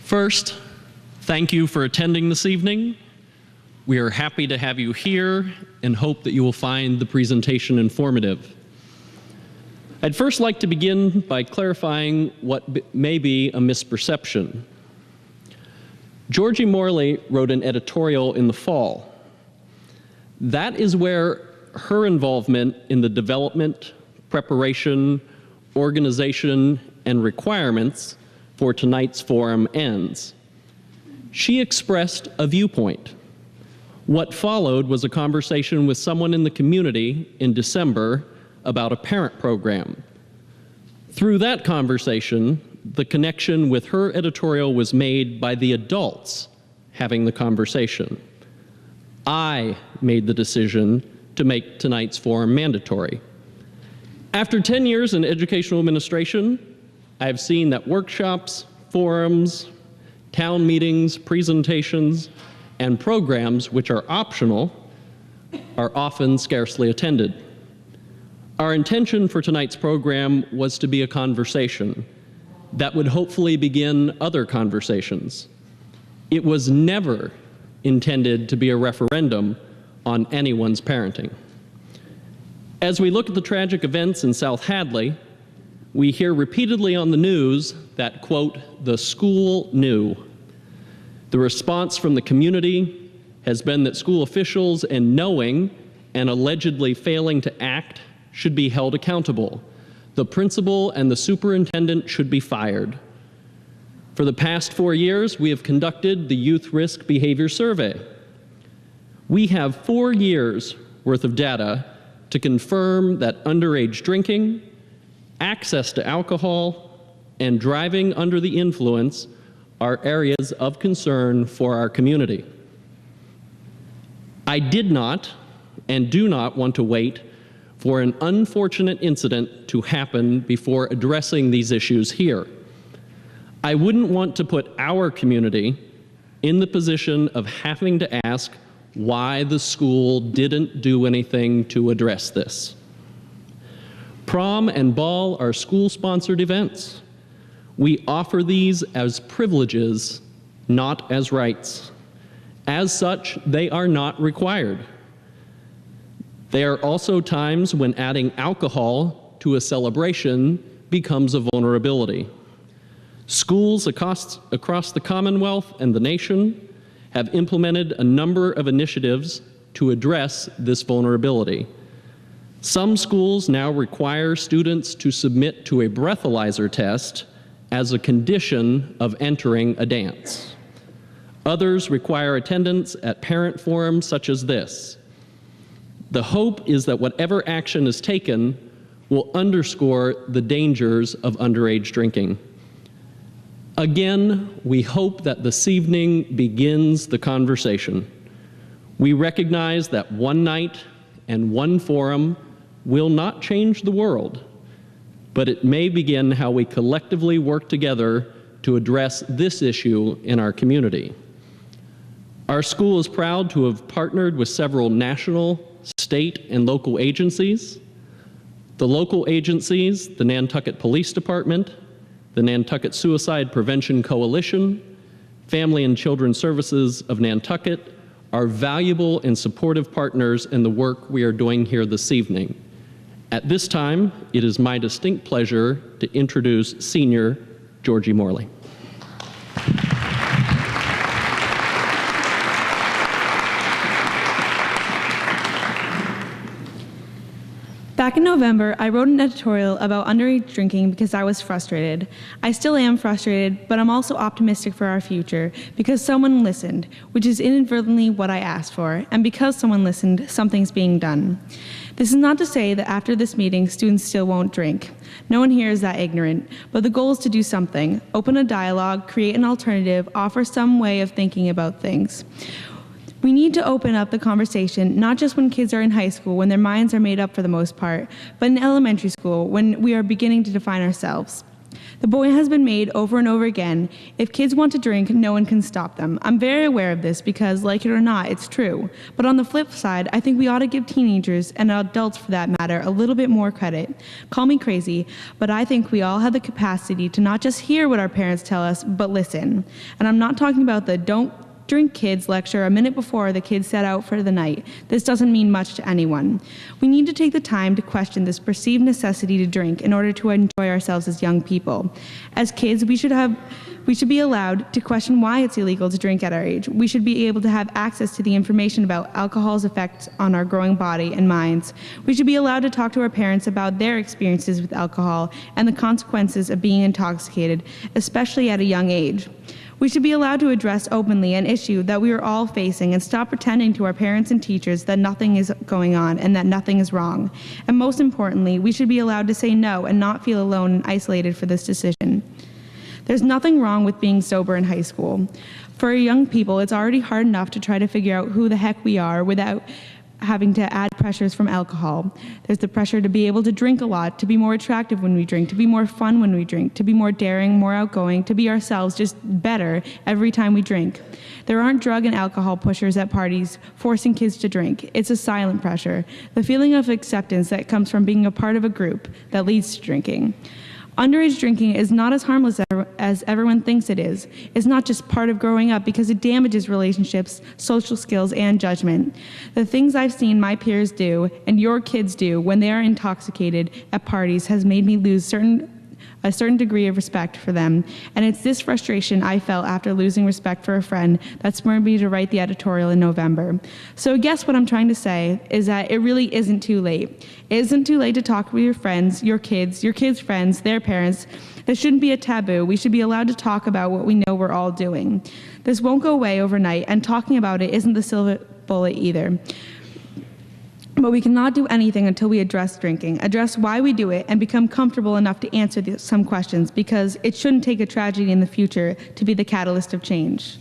First, thank you for attending this evening. We are happy to have you here and hope that you will find the presentation informative. I'd first like to begin by clarifying what may be a misperception. Georgie Morley wrote an editorial in the fall. That is where her involvement in the development, preparation, organization, and requirements for tonight's forum ends. She expressed a viewpoint. What followed was a conversation with someone in the community in December about a parent program. Through that conversation, the connection with her editorial was made by the adults having the conversation. I made the decision to make tonight's forum mandatory. After 10 years in educational administration, I've seen that workshops, forums, town meetings, presentations, and programs which are optional are often scarcely attended. Our intention for tonight's program was to be a conversation that would hopefully begin other conversations. It was never intended to be a referendum on anyone's parenting. As we look at the tragic events in South Hadley, we hear repeatedly on the news that, quote, the school knew. The response from the community has been that school officials, in knowing and allegedly failing to act, should be held accountable. The principal and the superintendent should be fired. For the past 4 years, we have conducted the Youth Risk Behavior Survey. We have 4 years worth of data to confirm that underage drinking, access to alcohol, and driving under the influence are areas of concern for our community. I did not and do not want to wait for an unfortunate incident to happen before addressing these issues here. I wouldn't want to put our community in the position of having to ask why the school didn't do anything to address this. Prom and ball are school-sponsored events. We offer these as privileges, not as rights. As such, they are not required. They are also times when adding alcohol to a celebration becomes a vulnerability. Schools across the Commonwealth and the nation have implemented a number of initiatives to address this vulnerability. Some schools now require students to submit to a breathalyzer test as a condition of entering a dance. Others require attendance at parent forums such as this. The hope is that whatever action is taken will underscore the dangers of underage drinking. Again, we hope that this evening begins the conversation. We recognize that one night and one forum will not change the world, but it may begin how we collectively work together to address this issue in our community. Our school is proud to have partnered with several national, state, and local agencies. The local agencies, the Nantucket Police Department, the Nantucket Suicide Prevention Coalition, Family and Children Services of Nantucket are valuable and supportive partners in the work we are doing here this evening. At this time, it is my distinct pleasure to introduce Senior Georgie Morley. Back in November, I wrote an editorial about underage drinking because I was frustrated. I still am frustrated, but I'm also optimistic for our future because someone listened, which is inadvertently what I asked for, and because someone listened, something's being done. This is not to say that after this meeting, students still won't drink. No one here is that ignorant, but the goal is to do something, open a dialogue, create an alternative, offer some way of thinking about things. We need to open up the conversation, not just when kids are in high school, when their minds are made up for the most part, but in elementary school, when we are beginning to define ourselves. The point has been made over and over again. If kids want to drink, no one can stop them. I'm very aware of this because, like it or not, it's true. But on the flip side, I think we ought to give teenagers, and adults for that matter, a little bit more credit. Call me crazy, but I think we all have the capacity to not just hear what our parents tell us, but listen. And I'm not talking about the don't drink kids lecture a minute before the kids set out for the night. This doesn't mean much to anyone. We need to take the time to question this perceived necessity to drink in order to enjoy ourselves as young people. As kids, we should be allowed to question why it's illegal to drink at our age. We should be able to have access to the information about alcohol's effects on our growing body and minds. We should be allowed to talk to our parents about their experiences with alcohol and the consequences of being intoxicated, especially at a young age. We should be allowed to address openly an issue that we are all facing and stop pretending to our parents and teachers that nothing is going on and that nothing is wrong. And most importantly, we should be allowed to say no and not feel alone and isolated for this decision. There's nothing wrong with being sober in high school. For young people, it's already hard enough to try to figure out who the heck we are without having to add pressures from alcohol. There's the pressure to be able to drink a lot, to be more attractive when we drink, to be more fun when we drink, to be more daring, more outgoing, to be ourselves, just better every time we drink. There aren't drug and alcohol pushers at parties forcing kids to drink. It's a silent pressure, the feeling of acceptance that comes from being a part of a group that leads to drinking. Underage drinking is not as harmless as everyone thinks it is. It's not just part of growing up because it damages relationships, social skills, and judgment. The things I've seen my peers do and your kids do when they are intoxicated at parties has made me lose a certain degree of respect for them. And it's this frustration I felt after losing respect for a friend that spurred me to write the editorial in November. So I guess what I'm trying to say is that it really isn't too late. It isn't too late to talk with your friends, your kids' friends, their parents. This shouldn't be a taboo. We should be allowed to talk about what we know we're all doing. This won't go away overnight, and talking about it isn't the silver bullet either. But we cannot do anything until we address drinking, address why we do it, and become comfortable enough to answer some questions, because it shouldn't take a tragedy in the future to be the catalyst of change.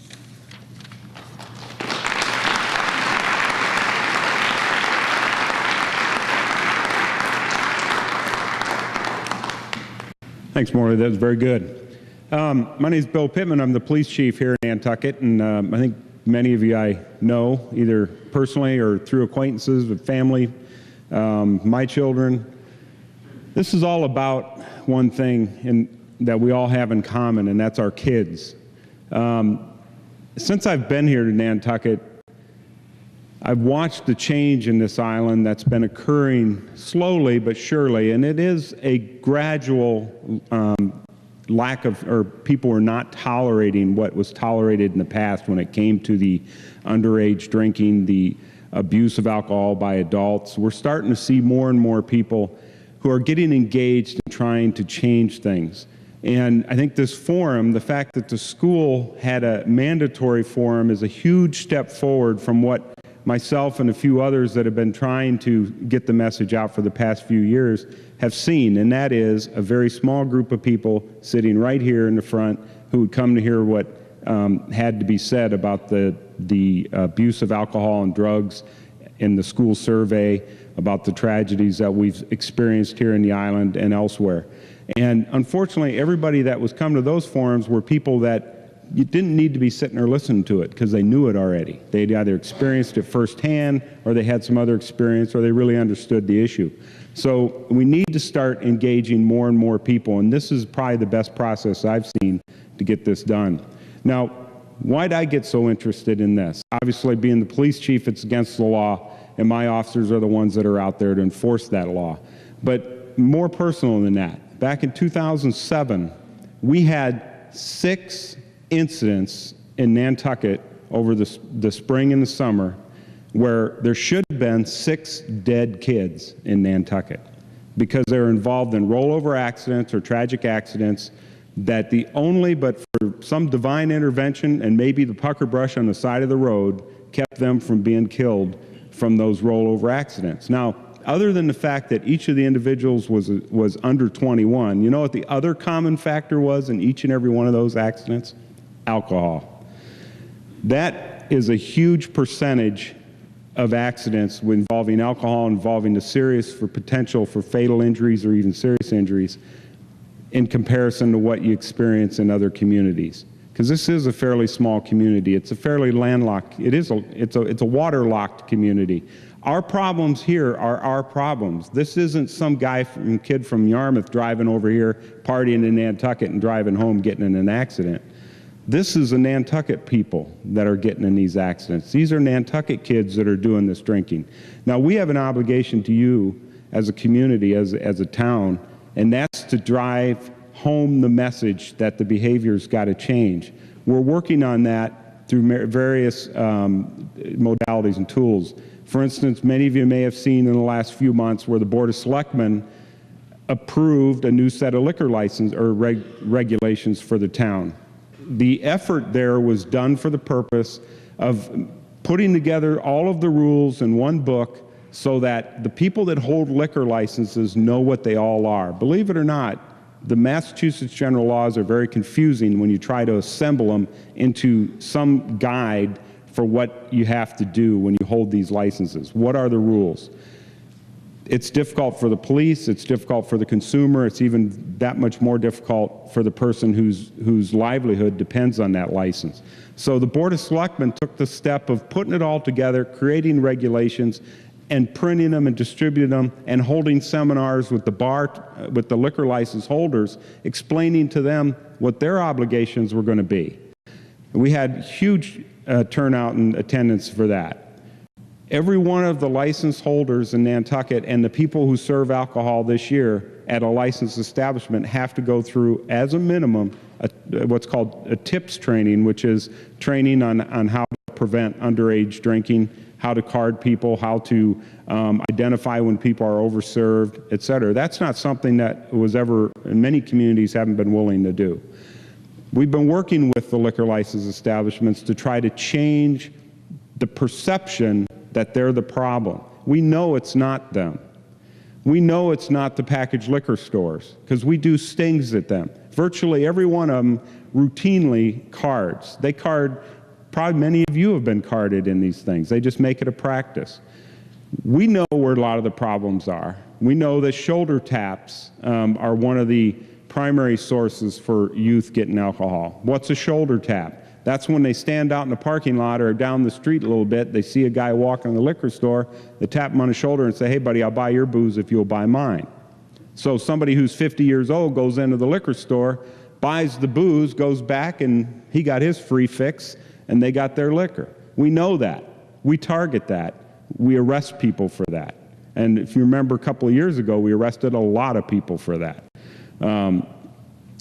Thanks, Morley. That was very good. My name is Bill Pittman. I'm the police chief here in Nantucket, and I think many of you I know, either personally or through acquaintances with family, my children. This is all about one thing that we all have in common, and that's our kids. Since I've been here to Nantucket, I've watched the change in this island that's been occurring slowly but surely, and it is a gradual people are not tolerating what was tolerated in the past when it came to the underage drinking, the abuse of alcohol by adults. We're starting to see more and more people who are getting engaged in trying to change things. And I think this forum, the fact that the school had a mandatory forum, is a huge step forward from what myself and a few others that have been trying to get the message out for the past few years have seen, and that is a very small group of people sitting right here in the front who would come to hear what had to be said about the abuse of alcohol and drugs in the school survey, about the tragedies that we've experienced here in the island and elsewhere. And unfortunately, everybody that was come to those forums were people that you didn't need to be sitting there listening to it because they knew it already. They'd either experienced it firsthand, or they had some other experience, or they really understood the issue. So we need to start engaging more and more people, and this is probably the best process I've seen to get this done. Now, why'd I get so interested in this? Obviously, being the police chief, it's against the law, and my officers are the ones that are out there to enforce that law. But more personal than that, back in 2007, we had 6 incidents in Nantucket over the spring and the summer where there should have been 6 dead kids in Nantucket because they were involved in rollover accidents or tragic accidents that but for some divine intervention and maybe the pucker brush on the side of the road kept them from being killed from those rollover accidents. Now, other than the fact that each of the individuals was under 21, you know what the other common factor was in each and every one of those accidents? Alcohol. That is a huge percentage of accidents involving alcohol, involving the potential for fatal injuries or even serious injuries. in comparison to what you experience in other communities. Because this is a fairly small community. It's a fairly landlocked, it's a waterlocked community. Our problems here are our problems. This isn't some kid from Yarmouth driving over here, partying in Nantucket and driving home getting in an accident. This is the Nantucket people that are getting in these accidents. These are Nantucket kids that are doing this drinking. Now, we have an obligation to you as a community, as a town, and that's to drive home the message that the behavior's got to change. We're working on that through various modalities and tools. For instance, many of you may have seen in the last few months where the Board of Selectmen approved a new set of liquor license or regulations for the town. The effort there was done for the purpose of putting together all of the rules in one book so that the people that hold liquor licenses know what they all are. Believe it or not, the Massachusetts general laws are very confusing when you try to assemble them into some guide for what you have to do when you hold these licenses. What are the rules? It's difficult for the police, it's difficult for the consumer, it's even that much more difficult for the person whose livelihood depends on that license. So the Board of Selectmen took the step of putting it all together, creating regulations, and printing them and distributing them and holding seminars with with the liquor license holders, explaining to them what their obligations were going to be. We had huge turnout and attendance for that. Every one of the license holders in Nantucket and the people who serve alcohol this year at a licensed establishment have to go through, as a minimum, what's called a TIPS training, which is training on how to prevent underage drinking, how to card people, how to identify when people are overserved, et cetera. That's not something that was ever, in many communities, haven't been willing to do. We've been working with the liquor license establishments to try to change the perception that they're the problem. We know it's not them. We know it's not the packaged liquor stores because we do stings at them. Virtually every one of them routinely cards. They card, probably many of you have been carded in these things. They just make it a practice. We know where a lot of the problems are. We know that shoulder taps are one of the primary sources for youth getting alcohol. What's a shoulder tap? That's when they stand out in the parking lot or down the street a little bit, they see a guy walking in the liquor store, they tap him on the shoulder and say, hey buddy, I'll buy your booze if you'll buy mine. So somebody who's 50 years old goes into the liquor store, buys the booze, goes back and he got his free fix and they got their liquor. We know that. We target that. We arrest people for that. And if you remember a couple of years ago, we arrested a lot of people for that.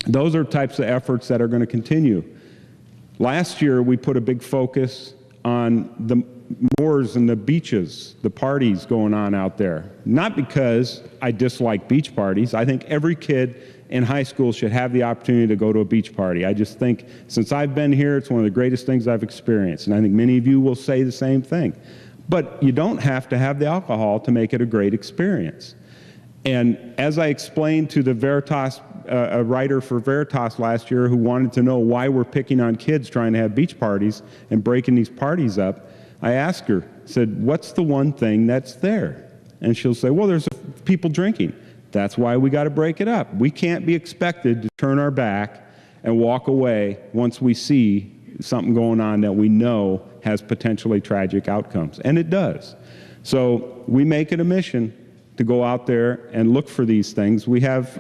Those are types of efforts that are going to continue. Last year, we put a big focus on the moors and the beaches, the parties going on out there. Not because I dislike beach parties. I think every kid in high school should have the opportunity to go to a beach party. I just think since I've been here, it's one of the greatest things I've experienced. And I think many of you will say the same thing. But you don't have to have the alcohol to make it a great experience. And as I explained to the Veritas, a writer for Veritas last year who wanted to know why we're picking on kids trying to have beach parties and breaking these parties up, I asked her, said, what's the one thing that's there? And she'll say, well, there's people drinking. That's why we got to break it up. We can't be expected to turn our back and walk away once we see something going on that we know has potentially tragic outcomes. And it does. So we make it a mission to go out there and look for these things. We have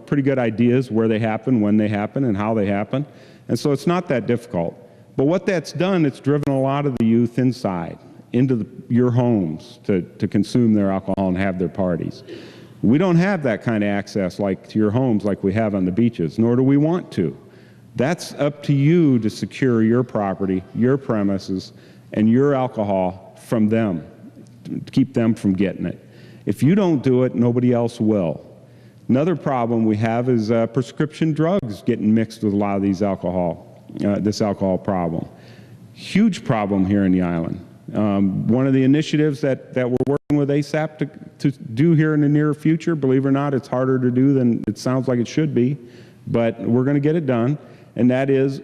pretty good ideas where they happen, when they happen, and how they happen. And so it's not that difficult. But what that's done, it's driven a lot of the youth inside, into your homes to consume their alcohol and have their parties. We don't have that kind of access to your homes like we have on the beaches, nor do we want to. That's up to you to secure your property, your premises, and your alcohol from them, to keep them from getting it. If you don't do it, nobody else will. Another problem we have is prescription drugs getting mixed with a lot of these this alcohol problem. Huge problem here in the island. One of the initiatives that we're working with ASAP to do here in the near future, believe it or not, it's harder to do than it sounds like it should be, but we're going to get it done, and that is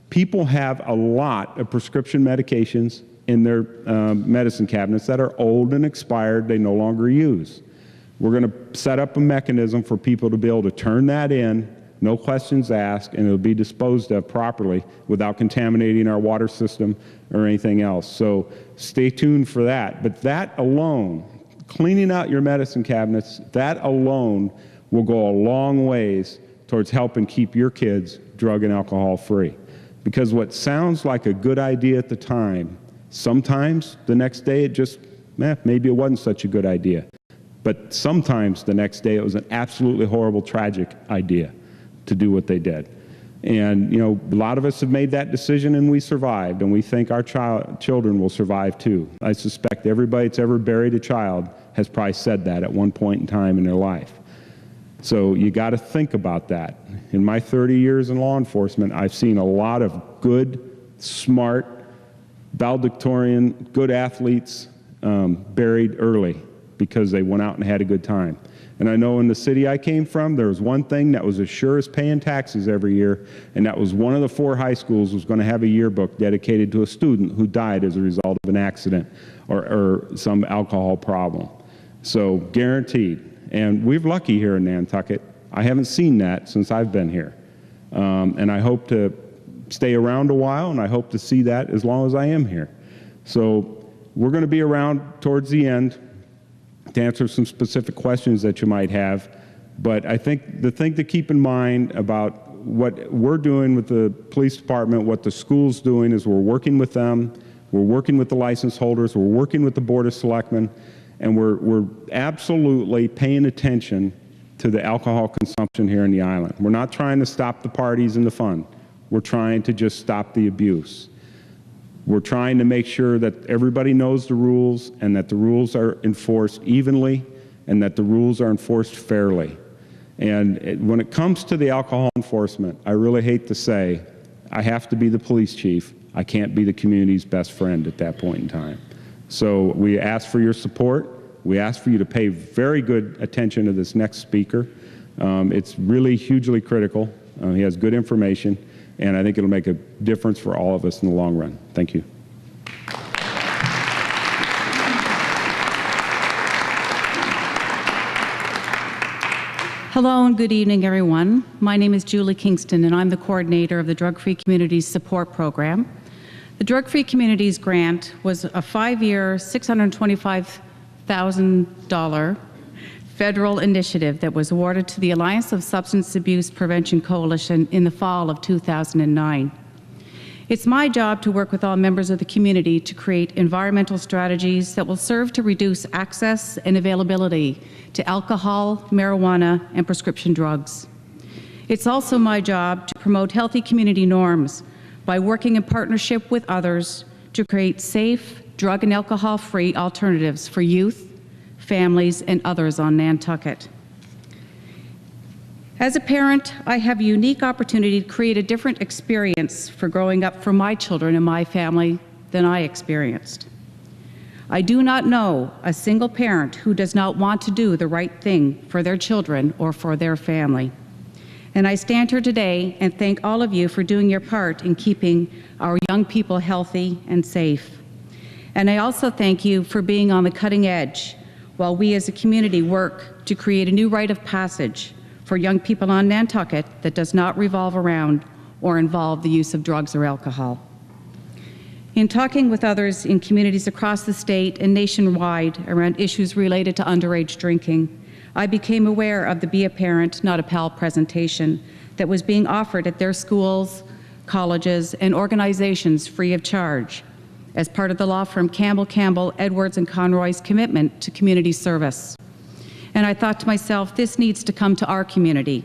people have a lot of prescription medications in their medicine cabinets that are old and expired, they no longer use. We're going to set up a mechanism for people to be able to turn that in, no questions asked, and it'll be disposed of properly without contaminating our water system or anything else. So stay tuned for that. But that alone, cleaning out your medicine cabinets, that alone will go a long ways towards helping keep your kids drug and alcohol free. Because what sounds like a good idea at the time, sometimes the next day it just, maybe it wasn't such a good idea. But sometimes the next day it was an absolutely horrible, tragic idea to do what they did. And you know, a lot of us have made that decision and we survived, and we think our children will survive too. I suspect everybody that's ever buried a child has probably said that at one point in time in their life. So you got to think about that. In my 30 years in law enforcement, I've seen a lot of good, smart, valedictorian, good athletes buried early because they went out and had a good time. And I know in the city I came from, there was one thing that was as sure as paying taxes every year, and that was one of the 4 high schools was going to have a yearbook dedicated to a student who died as a result of an accident or some alcohol problem. So guaranteed. And we're lucky here in Nantucket. I haven't seen that since I've been here. And I hope to stay around a while, and I hope to see that as long as I am here. So we're going to be around towards the end to answer some specific questions that you might have. But I think the thing to keep in mind about what we're doing with the police department, what the school's doing, is we're working with them, we're working with the license holders, we're working with the Board of Selectmen, and we're absolutely paying attention to the alcohol consumption here in the island. We're not trying to stop the parties and the fun. We're trying to just stop the abuse. We're trying to make sure that everybody knows the rules and that the rules are enforced evenly and that the rules are enforced fairly. And when it comes to the alcohol enforcement, I really hate to say, I have to be the police chief. I can't be the community's best friend at that point in time. So we ask for your support. We ask for you to pay very good attention to this next speaker. It's really hugely critical. He has good information, and I think it'll make a difference for all of us in the long run. Thank you. Hello and good evening, everyone. My name is Julie Kingston, and I'm the coordinator of the Drug-Free Communities Support Program. The Drug-Free Communities Grant was a 5-year, $625,000 federal initiative that was awarded to the Alliance of Substance Abuse Prevention Coalition in the fall of 2009. It's my job to work with all members of the community to create environmental strategies that will serve to reduce access and availability to alcohol, marijuana, and prescription drugs. It's also my job to promote healthy community norms by working in partnership with others to create safe, drug and alcohol-free alternatives for youth, families, and others on Nantucket. As a parent, I have a unique opportunity to create a different experience for growing up for my children and my family than I experienced. I do not know a single parent who does not want to do the right thing for their children or for their family. And I stand here today and thank all of you for doing your part in keeping our young people healthy and safe. And I also thank you for being on the cutting edge while we as a community work to create a new rite of passage for young people on Nantucket that does not revolve around or involve the use of drugs or alcohol. In talking with others in communities across the state and nationwide around issues related to underage drinking, I became aware of the Be a Parent, Not a Pal presentation that was being offered at their schools, colleges, and organizations free of charge as part of the law firm Campbell, Edwards, and Conroy's commitment to community service. And I thought to myself, this needs to come to our community.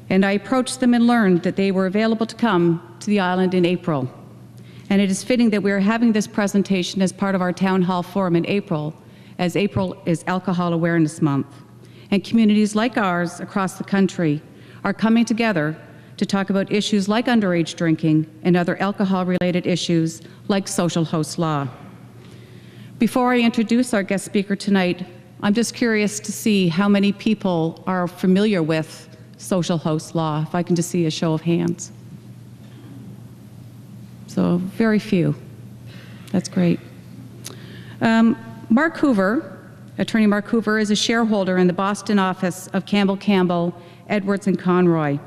And I approached them and learned that they were available to come to the island in April. And it is fitting that we are having this presentation as part of our town hall forum in April, as April is Alcohol Awareness Month. And communities like ours across the country are coming together to talk about issues like underage drinking and other alcohol-related issues like social host law. Before I introduce our guest speaker tonight, I'm just curious to see how many people are familiar with social host law, if I can just see a show of hands. So very few. That's great. Mark Hoover Attorney Mark Hoover is a shareholder in the Boston office of Campbell Campbell, Edwards and Conroy,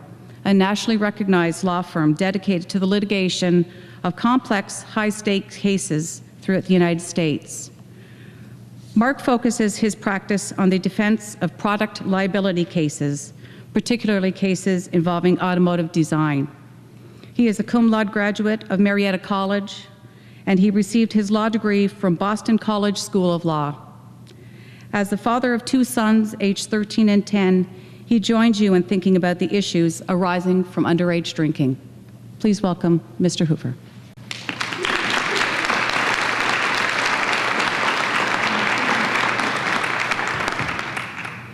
a nationally recognized law firm dedicated to the litigation of complex, high-stakes cases throughout the United States. Mark focuses his practice on the defense of product liability cases, particularly cases involving automotive design. He is a cum laude graduate of Marietta College, and he received his law degree from Boston College School of Law. As the father of two sons, aged 13 and 10, he joins you in thinking about the issues arising from underage drinking. Please welcome Mr. Hoover.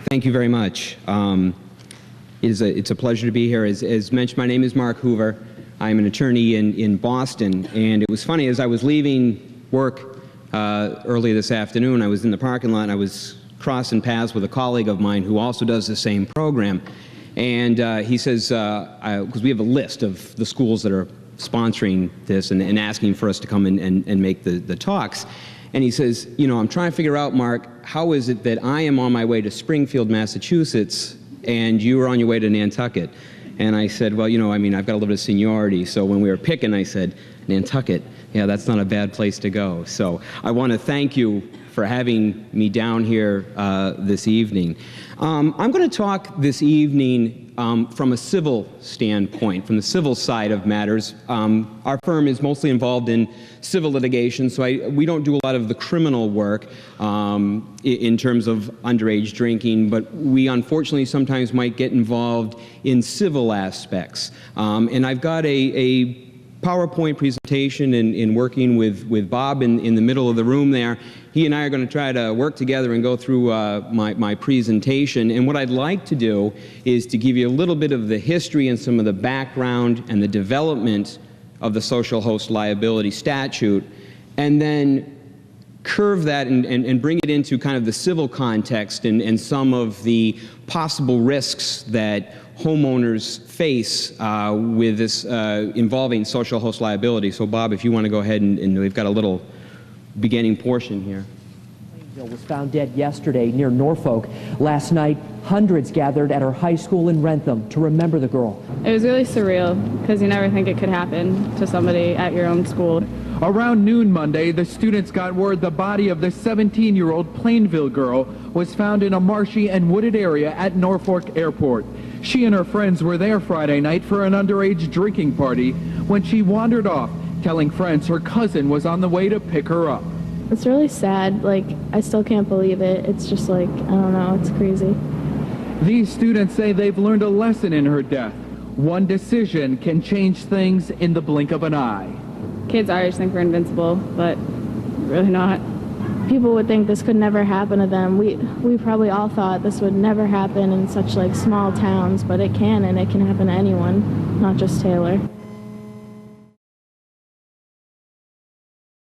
Thank you very much. It's a pleasure to be here. As mentioned, my name is Mark Hoover. I'm an attorney in Boston, and it was funny, as I was leaving work early this afternoon, I was in the parking lot and I was crossing paths with a colleague of mine who also does the same program, and he says, because we have a list of the schools that are sponsoring this and asking for us to come and make the talks. And he says, you know, I'm trying to figure out, Mark, how is it that I am on my way to Springfield, Massachusetts, and you are on your way to Nantucket? And I said, well, you know, I mean, I've got a little bit of seniority, so when we were picking, I said, Nantucket, yeah, that's not a bad place to go. So I want to thank you for having me down here this evening. I'm going to talk this evening from a civil standpoint, from the civil side of matters. Our firm is mostly involved in civil litigation, so we don't do a lot of the criminal work in terms of underage drinking, but we unfortunately sometimes might get involved in civil aspects. And I've got a PowerPoint presentation in working with Bob in the middle of the room there. He and I are going to try to work together and go through my presentation. And what I'd like to do is to give you a little bit of the history and some of the background and the development of the social host liability statute, and then curve that and bring it into kind of the civil context and some of the possible risks that homeowners face with this involving social host liability. So Bob, if you want to go ahead and we've got a little beginning portion here. Was found dead yesterday near Norfolk. Last night, hundreds gathered at her high school in Rentham to remember the girl. It was really surreal because you never think it could happen to somebody at your own school. Around noon Monday, the students got word the body of the 17-year-old Plainville girl was found in a marshy and wooded area at Norfolk Airport. She and her friends were there Friday night for an underage drinking party when she wandered off, telling friends her cousin was on the way to pick her up. It's really sad. Like, I still can't believe it. It's just like, I don't know, it's crazy. These students say they've learned a lesson in her death. One decision can change things in the blink of an eye. Kids always think we're invincible, but really not. People would think this could never happen to them. We probably all thought this would never happen in such like small towns, but it can, and it can happen to anyone, not just Taylor.